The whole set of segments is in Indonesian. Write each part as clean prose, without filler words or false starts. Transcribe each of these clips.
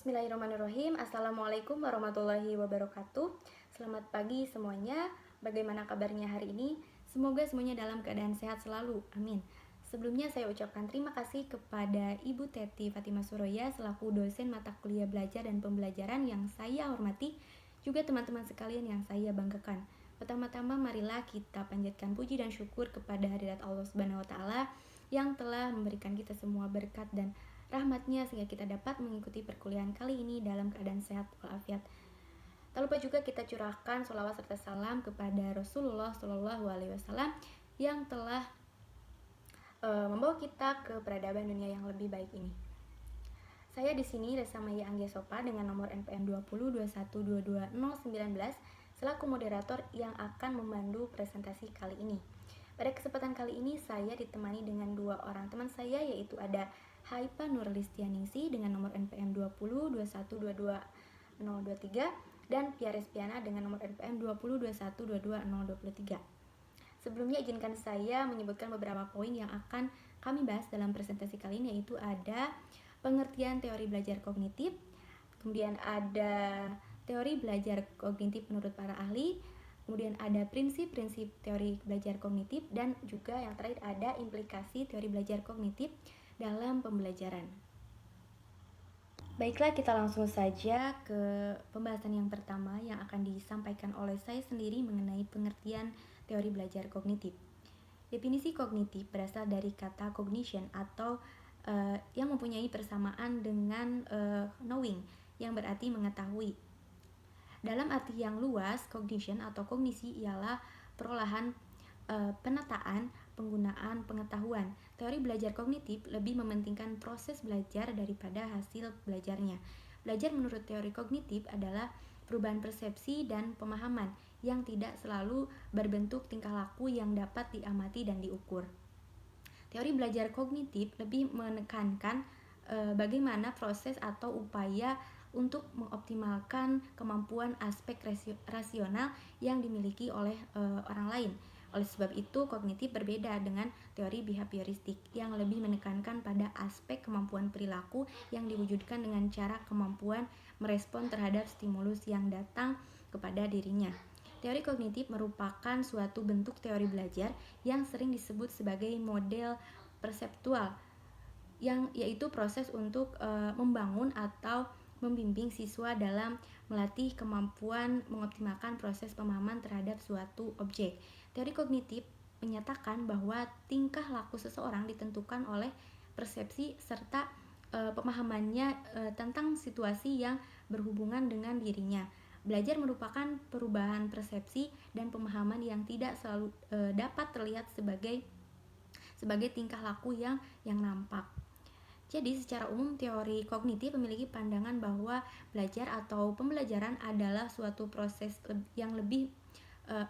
Bismillahirrahmanirrahim. Assalamualaikum warahmatullahi wabarakatuh. Selamat pagi semuanya. Bagaimana kabarnya hari ini? Semoga semuanya dalam keadaan sehat selalu. Amin. Sebelumnya saya ucapkan terima kasih kepada Ibu Teti Fatimah Suroya selaku dosen mata kuliah belajar dan pembelajaran yang saya hormati, juga teman-teman sekalian yang saya banggakan. Pertama-tama marilah kita panjatkan puji dan syukur kepada hadirat Allah Subhanahu wa taala yang telah memberikan kita semua berkat dan rahmatnya sehingga kita dapat mengikuti perkuliahan kali ini dalam keadaan sehat walafiat. Tak lupa juga kita curahkan sholawat serta salam kepada Rasulullah Shallallahu Alaihi Wasallam yang telah membawa kita ke peradaban dunia yang lebih baik ini. Saya di sini Resa Maya Anggesopa dengan nomor NPM 2021222019 selaku moderator yang akan memandu presentasi kali ini. Pada kesempatan kali ini saya ditemani dengan dua orang teman saya, yaitu ada Haifa Nurlistianingsi dengan nomor NPM 2021222023 dan Pia Respiana dengan nomor NPM 2021222023. Sebelumnya izinkan saya menyebutkan beberapa poin yang akan kami bahas dalam presentasi kali ini, yaitu ada pengertian teori belajar kognitif, kemudian ada teori belajar kognitif menurut para ahli, kemudian ada prinsip-prinsip teori belajar kognitif, dan juga yang terakhir ada implikasi teori belajar kognitif dalam pembelajaran. Baiklah, kita langsung saja ke pembahasan yang pertama yang akan disampaikan oleh saya sendiri mengenai pengertian teori belajar kognitif. Definisi kognitif berasal dari kata cognition atau yang mempunyai persamaan dengan knowing yang berarti mengetahui. Dalam arti yang luas, cognition atau kognisi ialah perolahan, penataan, penggunaan pengetahuan. Teori belajar kognitif lebih mementingkan proses belajar daripada hasil belajarnya. Belajar menurut teori kognitif adalah perubahan persepsi dan pemahaman yang tidak selalu berbentuk tingkah laku yang dapat diamati dan diukur. Teori belajar kognitif lebih menekankan bagaimana proses atau upaya untuk mengoptimalkan kemampuan aspek rasional yang dimiliki oleh orang lain. Oleh sebab itu, kognitif berbeda dengan teori behavioristik yang lebih menekankan pada aspek kemampuan perilaku yang diwujudkan dengan cara kemampuan merespon terhadap stimulus yang datang kepada dirinya. Teori kognitif merupakan suatu bentuk teori belajar yang sering disebut sebagai model perseptual, yang yaitu proses untuk membangun atau membimbing siswa dalam melatih kemampuan mengoptimalkan proses pemahaman terhadap suatu objek. Teori kognitif menyatakan bahwa tingkah laku seseorang ditentukan oleh persepsi serta pemahamannya tentang situasi yang berhubungan dengan dirinya. Belajar merupakan perubahan persepsi dan pemahaman yang tidak selalu dapat terlihat sebagai tingkah laku yang nampak. Jadi secara umum teori kognitif memiliki pandangan bahwa belajar atau pembelajaran adalah suatu proses yang lebih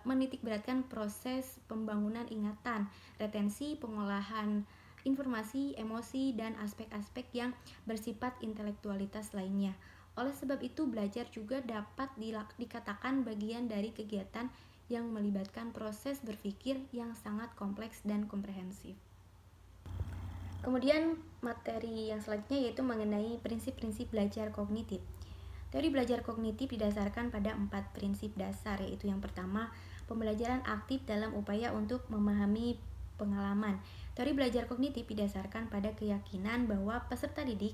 menitikberatkan proses pembangunan ingatan, retensi, pengolahan informasi, emosi, dan aspek-aspek yang bersifat intelektualitas lainnya. Oleh sebab itu, belajar juga dapat dikatakan bagian dari kegiatan yang melibatkan proses berpikir yang sangat kompleks dan komprehensif. Kemudian materi yang selanjutnya yaitu mengenai prinsip-prinsip belajar kognitif. Teori belajar kognitif didasarkan pada 4 prinsip dasar, yaitu yang pertama, pembelajaran aktif dalam upaya untuk memahami pengalaman. Teori belajar kognitif didasarkan pada keyakinan bahwa peserta didik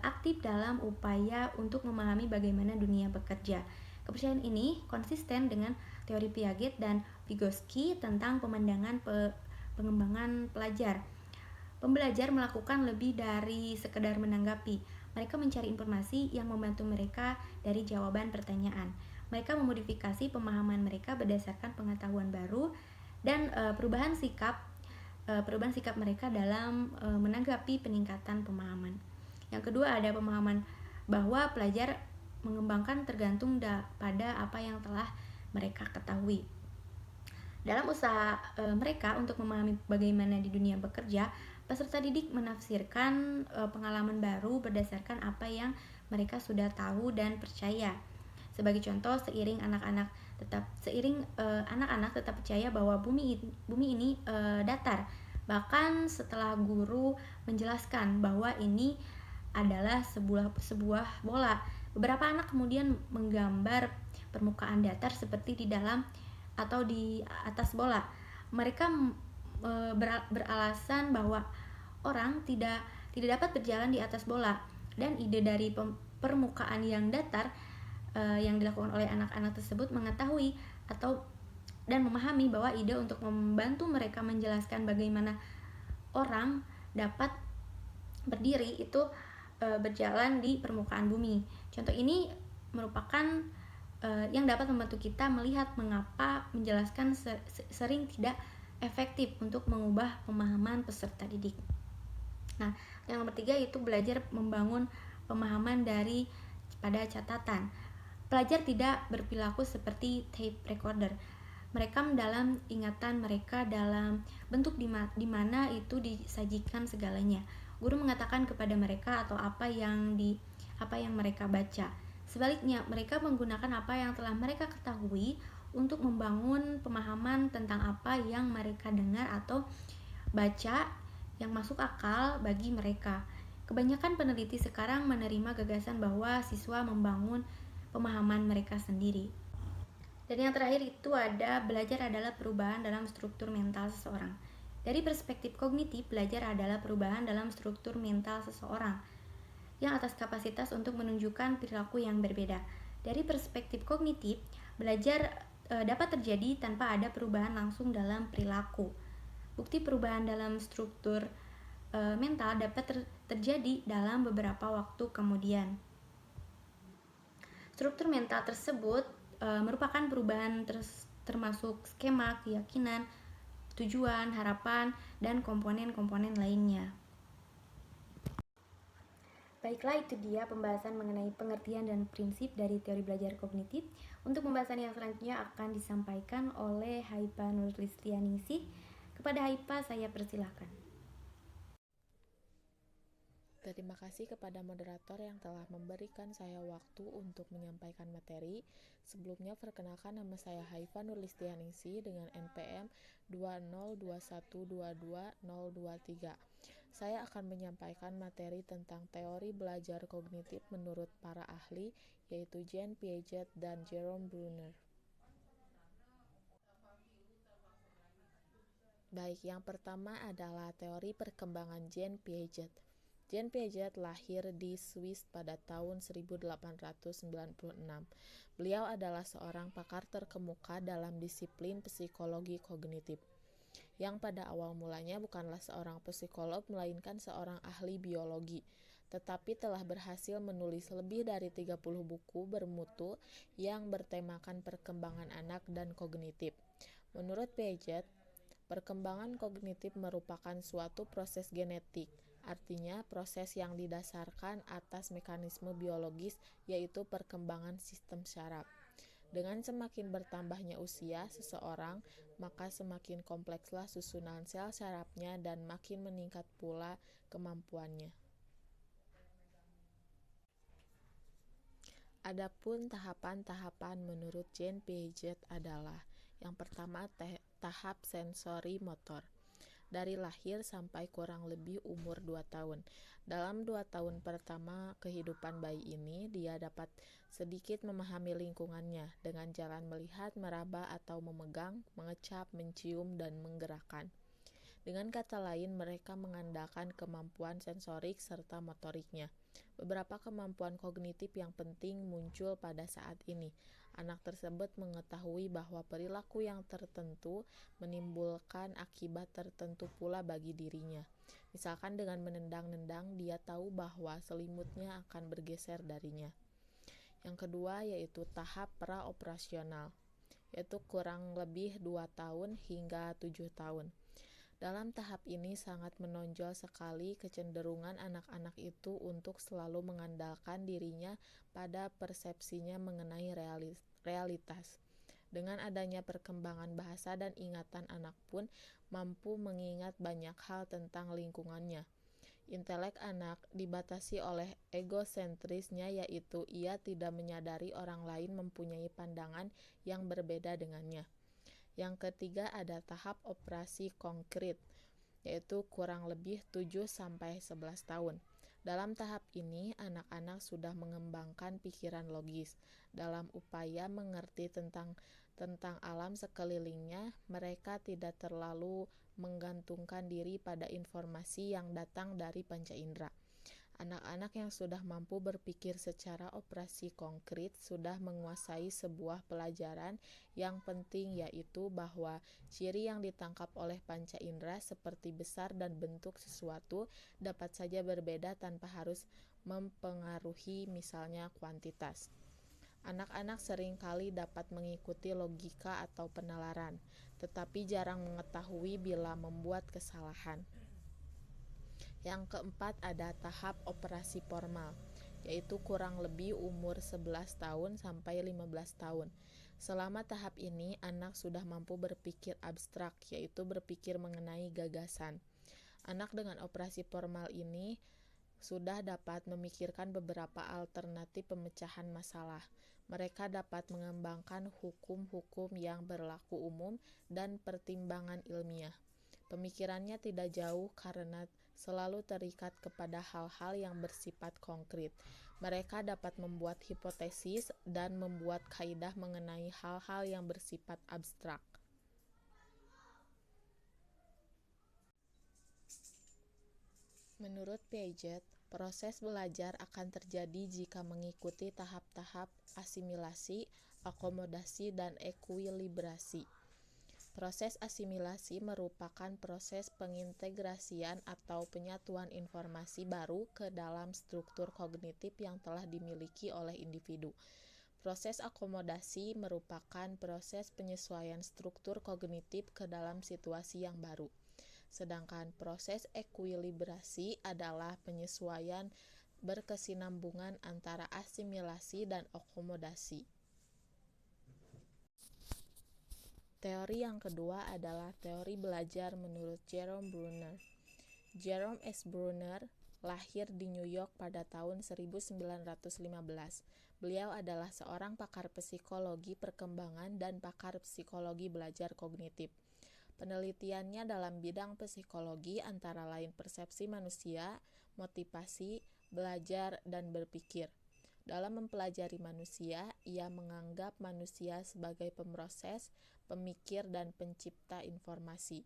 aktif dalam upaya untuk memahami bagaimana dunia bekerja. Kepercayaan ini konsisten dengan teori Piaget dan Vygotsky tentang pemandangan pengembangan pelajar. Pembelajar melakukan lebih dari sekedar menanggapi. Mereka mencari informasi yang membantu mereka dari jawaban pertanyaan. Mereka memodifikasi pemahaman mereka berdasarkan pengetahuan baru dan perubahan sikap mereka dalam menanggapi peningkatan pemahaman. Yang kedua, ada pemahaman bahwa pelajar mengembangkan tergantung pada apa yang telah mereka ketahui. Dalam usaha mereka untuk memahami bagaimana di dunia bekerja, peserta didik menafsirkan pengalaman baru berdasarkan apa yang mereka sudah tahu dan percaya. Sebagai contoh, seiring anak-anak tetap percaya bahwa bumi ini datar. Bahkan setelah guru menjelaskan bahwa ini adalah sebuah bola. Beberapa anak kemudian menggambar permukaan datar seperti di dalam atau di atas bola. Mereka beralasan bahwa orang tidak dapat berjalan di atas bola, dan ide dari permukaan yang datar yang dilakukan oleh anak-anak tersebut mengetahui atau dan memahami bahwa ide untuk membantu mereka menjelaskan bagaimana orang dapat berdiri itu berjalan di permukaan bumi. Contoh ini merupakan yang dapat membantu kita melihat mengapa menjelaskan sering tidak efektif untuk mengubah pemahaman peserta didik. Nah, yang nomor 3 yaitu belajar membangun pemahaman pada catatan. Pelajar tidak berperilaku seperti tape recorder. Merekam dalam ingatan mereka dalam bentuk di mana itu disajikan segalanya. Guru mengatakan kepada mereka atau apa yang mereka baca. Sebaliknya, mereka menggunakan apa yang telah mereka ketahui untuk membangun pemahaman tentang apa yang mereka dengar atau baca yang masuk akal bagi mereka. Kebanyakan peneliti sekarang menerima gagasan bahwa siswa membangun pemahaman mereka sendiri. Dan yang terakhir itu ada belajar adalah perubahan dalam struktur mental seseorang. Dari perspektif kognitif, belajar adalah perubahan dalam struktur mental seseorang yang atas kapasitas untuk menunjukkan perilaku yang berbeda. Dari perspektif kognitif, belajar dapat terjadi tanpa ada perubahan langsung dalam perilaku. Bukti perubahan dalam struktur mental dapat terjadi dalam beberapa waktu kemudian. Struktur mental tersebut merupakan perubahan termasuk skema, keyakinan, tujuan, harapan, dan komponen-komponen lainnya. Baiklah, itu dia pembahasan mengenai pengertian dan prinsip dari teori belajar kognitif. Untuk pembahasan yang selanjutnya akan disampaikan oleh Haipa Nurlistianingsih. Kepada Haipa, saya persilahkan. Terima kasih kepada moderator yang telah memberikan saya waktu untuk menyampaikan materi. Sebelumnya, perkenalkan nama saya Haifa Nurlistianingsih dengan NPM 20121220023. Saya akan menyampaikan materi tentang teori belajar kognitif menurut para ahli, yaitu Jean Piaget dan Jerome Bruner. Baik, yang pertama adalah teori perkembangan Jean Piaget. Jean Piaget lahir di Swiss pada tahun 1896. Beliau adalah seorang pakar terkemuka dalam disiplin psikologi kognitif, yang pada awal mulanya bukanlah seorang psikolog melainkan seorang ahli biologi, tetapi telah berhasil menulis lebih dari 30 buku bermutu yang bertemakan perkembangan anak dan kognitif. Menurut Piaget, perkembangan kognitif merupakan suatu proses genetik, artinya proses yang didasarkan atas mekanisme biologis, yaitu perkembangan sistem syaraf. Dengan semakin bertambahnya usia seseorang, maka semakin komplekslah susunan sel syarafnya dan makin meningkat pula kemampuannya. Adapun tahapan-tahapan menurut Jean Piaget adalah: yang pertama, tahap sensori motor. Dari lahir sampai kurang lebih umur 2 tahun. Dalam 2 tahun pertama kehidupan bayi ini, dia dapat sedikit memahami lingkungannya dengan jalan melihat, meraba atau memegang, mengecap, mencium, dan menggerakkan. Dengan kata lain, mereka mengandalkan kemampuan sensorik serta motoriknya. Beberapa kemampuan kognitif yang penting muncul pada saat ini. Anak tersebut mengetahui bahwa perilaku yang tertentu menimbulkan akibat tertentu pula bagi dirinya. Misalkan dengan menendang-nendang, dia tahu bahwa selimutnya akan bergeser darinya. Yang kedua yaitu tahap praoperasional, yaitu kurang lebih 2 tahun hingga 7 tahun. Dalam tahap ini sangat menonjol sekali kecenderungan anak-anak itu untuk selalu mengandalkan dirinya pada persepsinya mengenai realitas. Dengan adanya perkembangan bahasa dan ingatan, anak pun mampu mengingat banyak hal tentang lingkungannya. Intelek anak dibatasi oleh egosentrisnya, yaitu ia tidak menyadari orang lain mempunyai pandangan yang berbeda dengannya. Yang ketiga ada tahap operasi konkret, yaitu kurang lebih 7-11 tahun. Dalam tahap ini, anak-anak sudah mengembangkan pikiran logis. Dalam upaya mengerti tentang alam sekelilingnya, mereka tidak terlalu menggantungkan diri pada informasi yang datang dari panca indera. Anak-anak yang sudah mampu berpikir secara operasi konkret sudah menguasai sebuah pelajaran yang penting, yaitu bahwa ciri yang ditangkap oleh panca indera seperti besar dan bentuk sesuatu dapat saja berbeda tanpa harus mempengaruhi misalnya kuantitas. Anak-anak seringkali dapat mengikuti logika atau penalaran, tetapi jarang mengetahui bila membuat kesalahan. Yang keempat ada tahap operasi formal, yaitu kurang lebih umur 11 tahun sampai 15 tahun. Selama tahap ini, anak sudah mampu berpikir abstrak, yaitu berpikir mengenai gagasan. Anak dengan operasi formal ini sudah dapat memikirkan beberapa alternatif pemecahan masalah. Mereka dapat mengembangkan hukum-hukum yang berlaku umum dan pertimbangan ilmiah. Pemikirannya tidak jauh karena selalu terikat kepada hal-hal yang bersifat konkret. Mereka dapat membuat hipotesis dan membuat kaidah mengenai hal-hal yang bersifat abstrak. Menurut Piaget, proses belajar akan terjadi jika mengikuti tahap-tahap asimilasi, akomodasi, dan ekuilibrasi. Proses asimilasi merupakan proses pengintegrasian atau penyatuan informasi baru ke dalam struktur kognitif yang telah dimiliki oleh individu. Proses akomodasi merupakan proses penyesuaian struktur kognitif ke dalam situasi yang baru. Sedangkan proses ekuilibrasi adalah penyesuaian berkesinambungan antara asimilasi dan akomodasi. Teori yang kedua adalah teori belajar menurut Jerome Bruner. Jerome S. Bruner lahir di New York pada tahun 1915. Beliau adalah seorang pakar psikologi perkembangan dan pakar psikologi belajar kognitif. Penelitiannya dalam bidang psikologi antara lain persepsi manusia, motivasi, belajar, dan berpikir. Dalam mempelajari manusia, ia menganggap manusia sebagai pemroses, pemikir, dan pencipta informasi.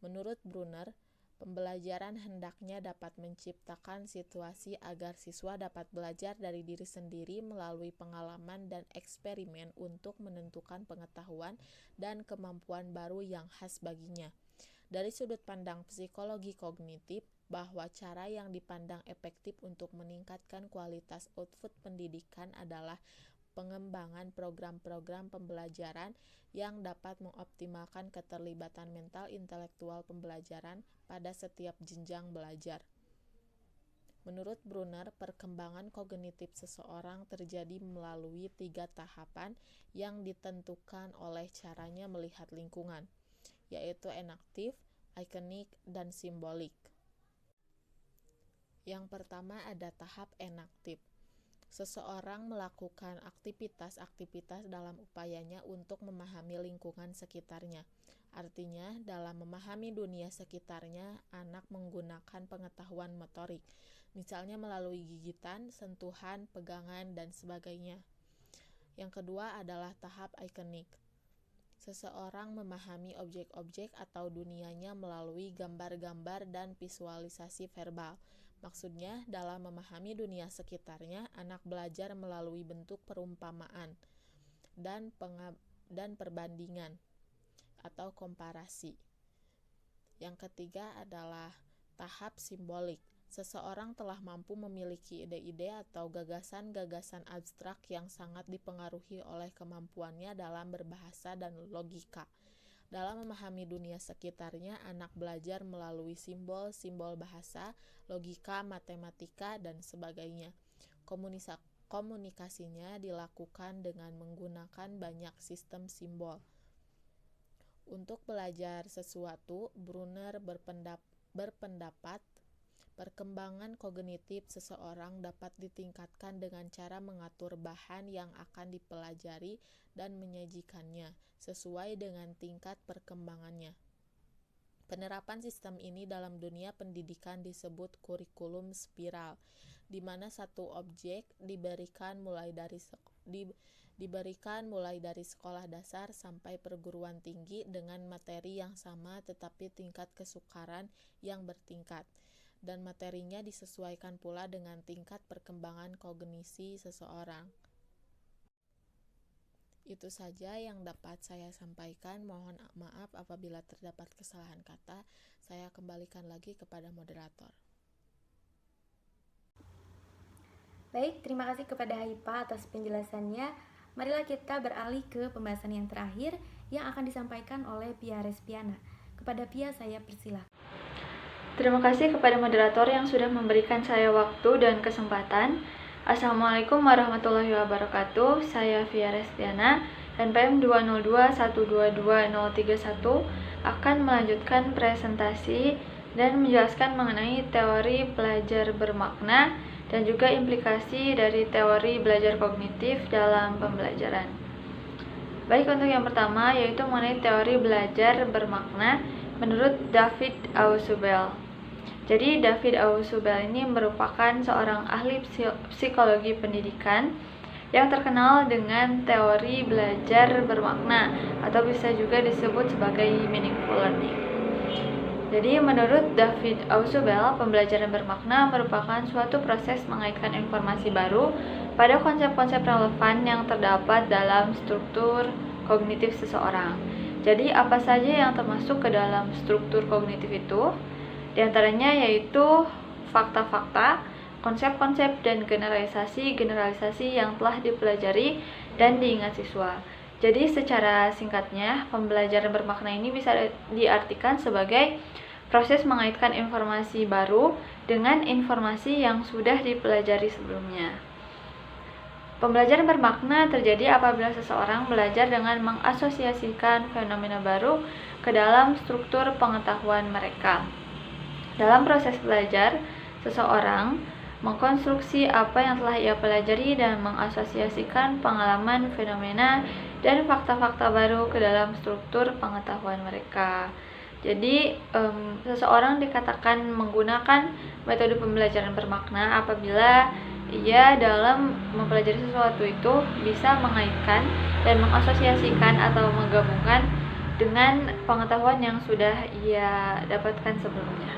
Menurut Bruner, pembelajaran hendaknya dapat menciptakan situasi agar siswa dapat belajar dari diri sendiri melalui pengalaman dan eksperimen untuk menentukan pengetahuan dan kemampuan baru yang khas baginya. Dari sudut pandang psikologi kognitif, bahwa cara yang dipandang efektif untuk meningkatkan kualitas output pendidikan adalah pengembangan program-program pembelajaran yang dapat mengoptimalkan keterlibatan mental intelektual pembelajaran pada setiap jenjang belajar. Menurut Bruner, perkembangan kognitif seseorang terjadi melalui 3 tahapan yang ditentukan oleh caranya melihat lingkungan, yaitu enaktif, ikonik, dan simbolik. Yang pertama ada tahap enaktif. Seseorang melakukan aktivitas-aktivitas dalam upayanya untuk memahami lingkungan sekitarnya. Artinya, dalam memahami dunia sekitarnya, anak menggunakan pengetahuan motorik, misalnya melalui gigitan, sentuhan, pegangan, dan sebagainya. Yang kedua adalah tahap ikonik. Seseorang memahami objek-objek atau dunianya melalui gambar-gambar dan visualisasi verbal. Maksudnya, dalam memahami dunia sekitarnya, anak belajar melalui bentuk perumpamaan dan perbandingan atau komparasi. Yang ketiga adalah tahap simbolik. Seseorang telah mampu memiliki ide-ide atau gagasan-gagasan abstrak yang sangat dipengaruhi oleh kemampuannya dalam berbahasa dan logika. Dalam memahami dunia sekitarnya, anak belajar melalui simbol-simbol bahasa, logika, matematika, dan sebagainya. Komunikasinya dilakukan dengan menggunakan banyak sistem simbol. Untuk belajar sesuatu, Bruner berpendapat perkembangan kognitif seseorang dapat ditingkatkan dengan cara mengatur bahan yang akan dipelajari dan menyajikannya sesuai dengan tingkat perkembangannya. Penerapan sistem ini dalam dunia pendidikan disebut kurikulum spiral, di mana satu objek diberikan mulai dari sekolah dasar sampai perguruan tinggi dengan materi yang sama tetapi tingkat kesukaran yang bertingkat, dan materinya disesuaikan pula dengan tingkat perkembangan kognisi seseorang. Itu saja yang dapat saya sampaikan. Mohon maaf apabila terdapat kesalahan kata. Saya kembalikan lagi kepada moderator. Baik, terima kasih kepada Haipa atas penjelasannya. Marilah kita beralih ke pembahasan yang terakhir yang akan disampaikan oleh Pia Respiana. Kepada Pia saya persilahkan. Terima kasih kepada moderator yang sudah memberikan saya waktu dan kesempatan. Assalamualaikum warahmatullahi wabarakatuh. Saya Pia Respiana, NPM 202122031 akan melanjutkan presentasi dan menjelaskan mengenai teori belajar bermakna dan juga implikasi dari teori belajar kognitif dalam pembelajaran. Baik, untuk yang pertama yaitu mengenai teori belajar bermakna menurut David Ausubel. Jadi David Ausubel ini merupakan seorang ahli psikologi pendidikan yang terkenal dengan teori belajar bermakna atau bisa juga disebut sebagai meaningful learning. Jadi menurut David Ausubel, pembelajaran bermakna merupakan suatu proses mengaitkan informasi baru pada konsep-konsep relevan yang terdapat dalam struktur kognitif seseorang. Jadi apa saja yang termasuk ke dalam struktur kognitif itu? Di antaranya yaitu fakta-fakta, konsep-konsep, dan generalisasi yang telah dipelajari dan diingat siswa. Jadi secara singkatnya, pembelajaran bermakna ini bisa diartikan sebagai proses mengaitkan informasi baru dengan informasi yang sudah dipelajari sebelumnya. Pembelajaran bermakna terjadi apabila seseorang belajar dengan mengasosiasikan fenomena baru ke dalam struktur pengetahuan mereka. Dalam proses belajar, seseorang mengkonstruksi apa yang telah ia pelajari dan mengasosiasikan pengalaman, fenomena, dan fakta-fakta baru ke dalam struktur pengetahuan mereka. Jadi, seseorang dikatakan menggunakan metode pembelajaran bermakna apabila ia dalam mempelajari sesuatu itu bisa mengaitkan dan mengasosiasikan atau menggabungkan dengan pengetahuan yang sudah ia dapatkan sebelumnya.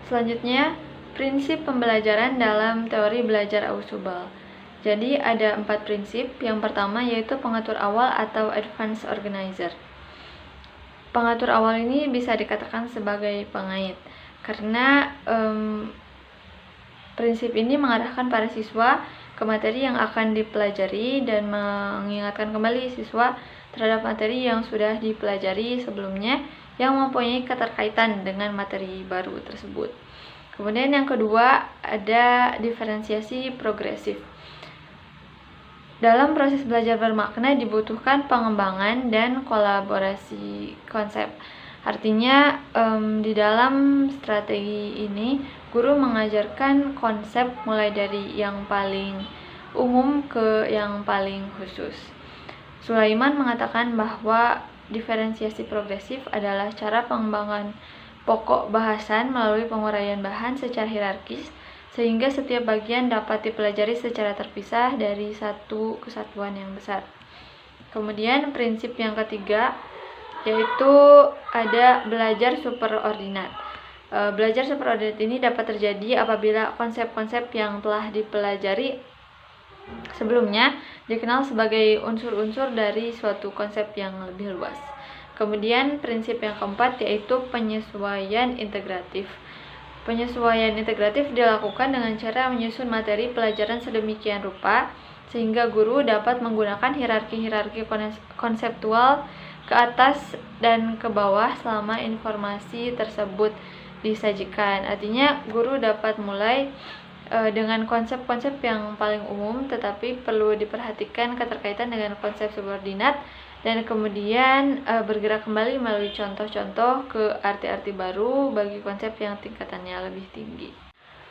Selanjutnya, prinsip pembelajaran dalam teori belajar Ausubel. Jadi ada 4 prinsip. Yang pertama yaitu pengatur awal atau advanced organizer. Pengatur awal ini bisa dikatakan sebagai pengait karena prinsip ini mengarahkan para siswa ke materi yang akan dipelajari dan mengingatkan kembali siswa terhadap materi yang sudah dipelajari sebelumnya yang mempunyai keterkaitan dengan materi baru tersebut. Kemudian yang kedua ada diferensiasi progresif. Dalam proses belajar bermakna dibutuhkan pengembangan dan kolaborasi konsep. Artinya di dalam strategi ini guru mengajarkan konsep mulai dari yang paling umum ke yang paling khusus. Sulaiman mengatakan bahwa diferensiasi progresif adalah cara pengembangan pokok bahasan melalui penguraian bahan secara hierarkis sehingga setiap bagian dapat dipelajari secara terpisah dari satu kesatuan yang besar. Kemudian prinsip yang ketiga yaitu ada belajar superordinat. Belajar superordinat ini dapat terjadi apabila konsep-konsep yang telah dipelajari sebelumnya dikenal sebagai unsur-unsur dari suatu konsep yang lebih luas. Kemudian prinsip yang keempat yaitu penyesuaian integratif. Penyesuaian integratif dilakukan dengan cara menyusun materi pelajaran sedemikian rupa sehingga guru dapat menggunakan hierarki-hierarki konseptual ke atas dan ke bawah selama informasi tersebut disajikan. Artinya guru dapat mulai dengan konsep-konsep yang paling umum tetapi perlu diperhatikan keterkaitan dengan konsep subordinat dan kemudian bergerak kembali melalui contoh-contoh ke arti-arti baru bagi konsep yang tingkatannya lebih tinggi.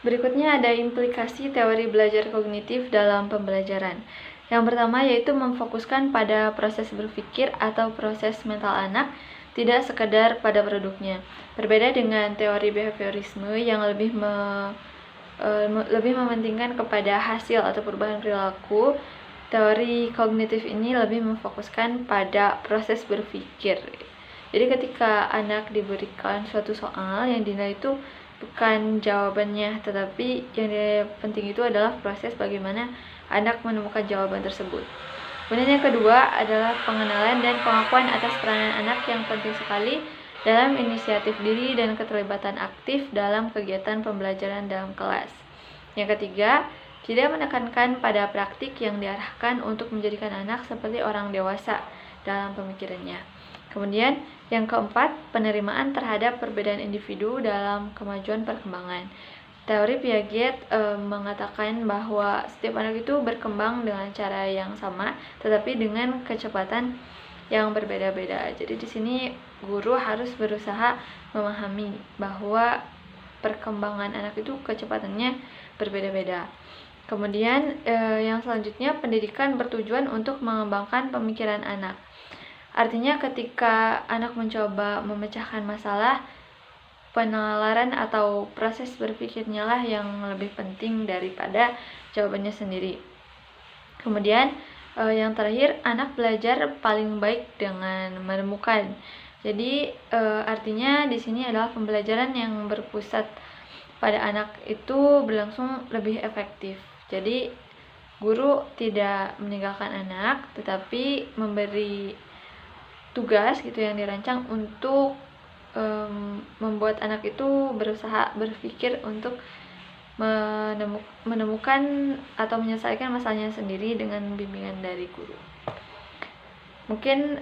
Berikutnya ada implikasi teori belajar kognitif dalam pembelajaran. Yang pertama yaitu memfokuskan pada proses berpikir atau proses mental anak tidak sekedar pada produknya. Berbeda dengan teori behaviorisme yang lebih mementingkan kepada hasil atau perubahan perilaku, teori kognitif ini lebih memfokuskan pada proses berpikir. Jadi ketika anak diberikan suatu soal yang dinilai itu bukan jawabannya, tetapi yang penting itu adalah proses bagaimana anak menemukan jawaban tersebut. Kemudian yang kedua adalah pengenalan dan pengakuan atas peranan anak yang penting sekali dalam inisiatif diri dan keterlibatan aktif dalam kegiatan pembelajaran dalam kelas. Yang ketiga, tidak menekankan pada praktik yang diarahkan untuk menjadikan anak seperti orang dewasa dalam pemikirannya. Kemudian, yang keempat, penerimaan terhadap perbedaan individu dalam kemajuan perkembangan. Teori Piaget mengatakan bahwa setiap anak itu berkembang dengan cara yang sama, tetapi dengan kecepatan yang berbeda-beda. Jadi di sini guru harus berusaha memahami bahwa perkembangan anak itu kecepatannya berbeda-beda. Kemudian yang selanjutnya, pendidikan bertujuan untuk mengembangkan pemikiran anak. Artinya ketika anak mencoba memecahkan masalah, penalaran atau proses berpikirnya lah yang lebih penting daripada jawabannya sendiri. Kemudian yang terakhir, anak belajar paling baik dengan menemukan. Jadi artinya di sini adalah pembelajaran yang berpusat pada anak itu berlangsung lebih efektif. Jadi guru tidak meninggalkan anak, tetapi memberi tugas gitu yang dirancang untuk membuat anak itu berusaha berpikir untuk menemukan atau menyelesaikan masalahnya sendiri dengan bimbingan dari guru. Mungkin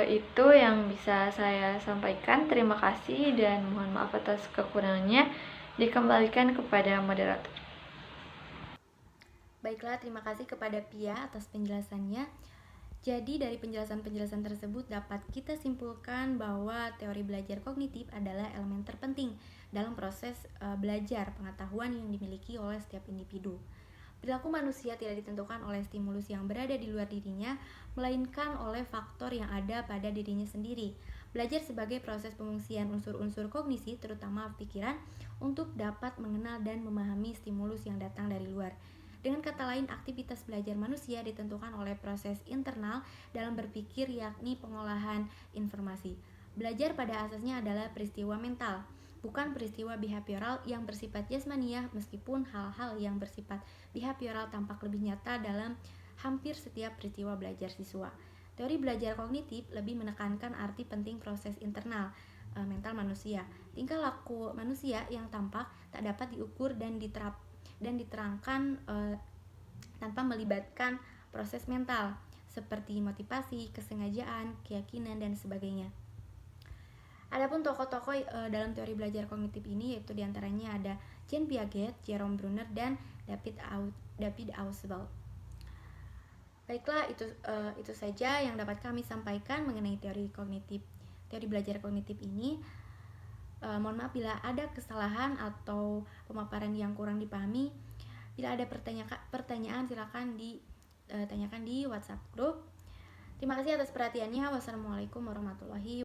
itu yang bisa saya sampaikan. Terima kasih dan mohon maaf atas kekurangannya. Dikembalikan kepada moderator. Baiklah, terima kasih kepada Pia atas penjelasannya. Jadi dari penjelasan-penjelasan tersebut dapat kita simpulkan bahwa teori belajar kognitif adalah elemen terpenting dalam proses belajar pengetahuan yang dimiliki oleh setiap individu. Perilaku manusia tidak ditentukan oleh stimulus yang berada di luar dirinya, melainkan oleh faktor yang ada pada dirinya sendiri. Belajar sebagai proses pengungsian unsur-unsur kognisi, terutama pikiran, untuk dapat mengenal dan memahami stimulus yang datang dari luar. Dengan kata lain, aktivitas belajar manusia ditentukan oleh proses internal dalam berpikir, yakni pengolahan informasi. Belajar pada asasnya adalah peristiwa mental, bukan peristiwa behavioral yang bersifat jasmaniah, meskipun hal-hal yang bersifat behavioral tampak lebih nyata dalam hampir setiap peristiwa belajar siswa. Teori belajar kognitif lebih menekankan arti penting proses internal mental manusia. Tingkah laku manusia yang tampak tak dapat diukur dan diterangkan tanpa melibatkan proses mental seperti motivasi, kesengajaan, keyakinan, dan sebagainya. Adapun tokoh-tokoh dalam teori belajar kognitif ini yaitu diantaranya ada Jean Piaget, Jerome Bruner, dan David Ausubel. Baiklah, itu saja yang dapat kami sampaikan mengenai teori belajar kognitif ini. Mohon maaf bila ada kesalahan atau pemaparan yang kurang dipahami. Bila ada pertanyaan silakan ditanyakan di WhatsApp group. Terima kasih atas perhatiannya. Wassalamualaikum warahmatullahi wabarakatuh.